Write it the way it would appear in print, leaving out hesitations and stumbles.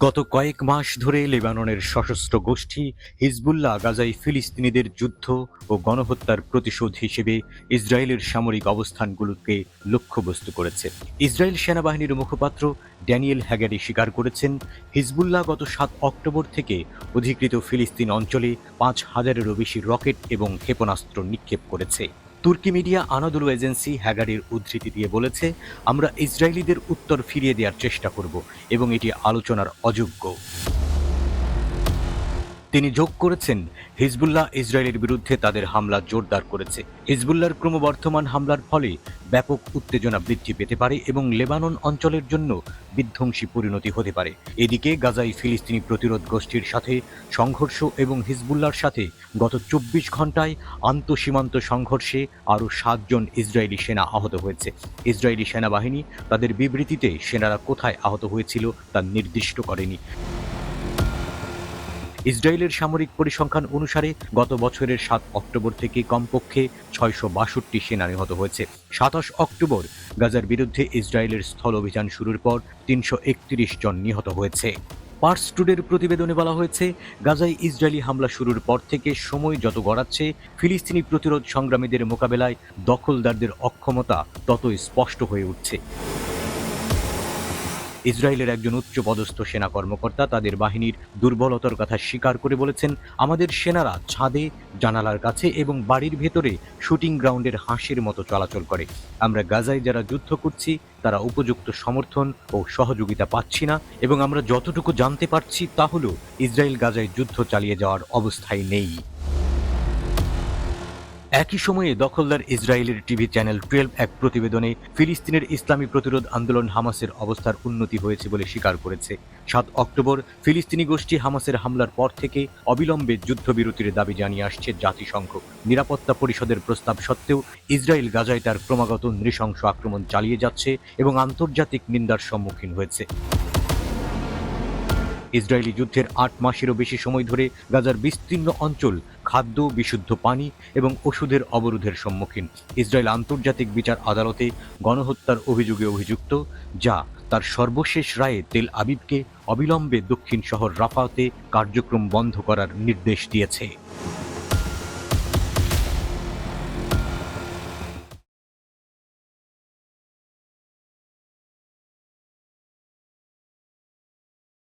গত কয়েক মাস ধরে লেবাননের সশস্ত্র গোষ্ঠী হিজবুল্লাহ গাজায় ফিলিস্তিনিদের যুদ্ধ ও গণহত্যার প্রতিশোধ হিসেবে ইসরায়েলের সামরিক অবস্থানগুলোকে লক্ষ্যবস্তু করেছে। ইসরায়েল সেনাবাহিনীর মুখপাত্র ড্যানিয়েল হ্যাগারি স্বীকার করেছেন, হিজবুল্লাহ গত ৭ অক্টোবর থেকে অধিকৃত ফিলিস্তিন অঞ্চলে ৫,০০০-এরও বেশি রকেট এবং ক্ষেপণাস্ত্র নিক্ষেপ করেছে। তুর্কি মিডিয়া আনাদোলু এজেন্সি হ্যাগারির উদ্ধৃতি দিয়ে বলেছে, আমরা ইসরায়েলিদের উত্তর ফিরিয়ে দেওয়ার চেষ্টা করব এবং এটি আলোচনার অযোগ্য। তিনি যোগ করেছেন, হিজবুল্লাহ ইসরায়েলের বিরুদ্ধে তাদের হামলা জোরদার করেছে। হিজবুল্লাহর ক্রমবর্ধমান হামলার ফলে ব্যাপক উত্তেজনা বৃদ্ধি পেতে পারে এবং লেবানন অঞ্চলের জন্য বিধ্বংসী পরিণতি হতে পারে। এদিকে গাজায় ফিলিস্তিনি প্রতিরোধ গোষ্ঠীর সাথে সংঘর্ষ এবং হিজবুল্লাহর সাথে গত ২৪ ঘন্টায় আন্তঃসীমান্ত সংঘর্ষে আরও ৭ জন ইসরায়েলি সেনা আহত হয়েছে। ইসরায়েলি সেনাবাহিনী তাদের বিবৃতিতে সেনারা কোথায় আহত হয়েছিল তা নির্দিষ্ট করেনি। ইসরায়েলের সামরিক পরিসংখ্যান অনুসারে গত বছরের ৭ অক্টোবর থেকে কমপক্ষে ৬৬২ সেনা নিহত হয়েছে। ২৭ অক্টোবর গাজার বিরুদ্ধে ইসরায়েলের স্থল অভিযান শুরুর পর ৩৩১ জন নিহত হয়েছে। পার্স টুডের প্রতিবেদনে বলা হয়েছে, গাজায় ইসরায়েলি হামলা শুরুর পর থেকে সময় যত গড়াচ্ছে, ফিলিস্তিনি প্রতিরোধ সংগ্রামীদের মোকাবেলায় দখলদারদের অক্ষমতা ততই স্পষ্ট হয়ে উঠছে। ইসরায়েলের একজন উচ্চপদস্থ সেনা কর্মকর্তা তাদের বাহিনীর দুর্বলতার কথা স্বীকার করে বলেছেন, আমাদের সেনারা ছাদে, জানালার কাছে এবং বাড়ির ভেতরে শুটিং গ্রাউন্ডের হাঁসের মতো চলাচল করে। আমরা গাজায় যারা যুদ্ধ করছি তারা উপযুক্ত সমর্থন ও সহযোগিতা পাচ্ছি না এবং আমরা যতটুকু জানতে পারছি তা হলো ইসরায়েল গাজায় যুদ্ধ চালিয়ে যাওয়ার অবস্থায় নেই। একই সময়ে দখলদার ইসরায়েলের টিভি চ্যানেল 12 এক প্রতিবেদনে ফিলিস্তিনের ইসলামী প্রতিরোধ আন্দোলন হামাসের অবস্থার উন্নতি হয়েছে বলে স্বীকার করেছে। ৭ অক্টোবর ফিলিস্তিনি গোষ্ঠী হামাসের হামলার পর থেকে অবিলম্বে যুদ্ধবিরতির দাবি জানিয়ে আসছে জাতিসংঘ। নিরাপত্তা পরিষদের প্রস্তাব সত্ত্বেও ইসরায়েল গাজায় তার ক্রমাগত নৃশংস আক্রমণ চালিয়ে যাচ্ছে এবং আন্তর্জাতিক নিন্দার সম্মুখীন হয়েছে। ইসরায়েলি যুদ্ধের ৮ মাসেরও বেশি সময় ধরে গাজার বিস্তীর্ণ অঞ্চল খাদ্য, বিশুদ্ধ পানি এবং ওষুধের অবরোধের সম্মুখীন। ইসরায়েল আন্তর্জাতিক বিচার আদালতে গণহত্যার অভিযোগে অভিযুক্ত, যা তার সর্বশেষ রায়ে তেল আবিবকে অবিলম্বে দক্ষিণ শহর রাফাতে কার্যক্রম বন্ধ করার নির্দেশ দিয়েছে।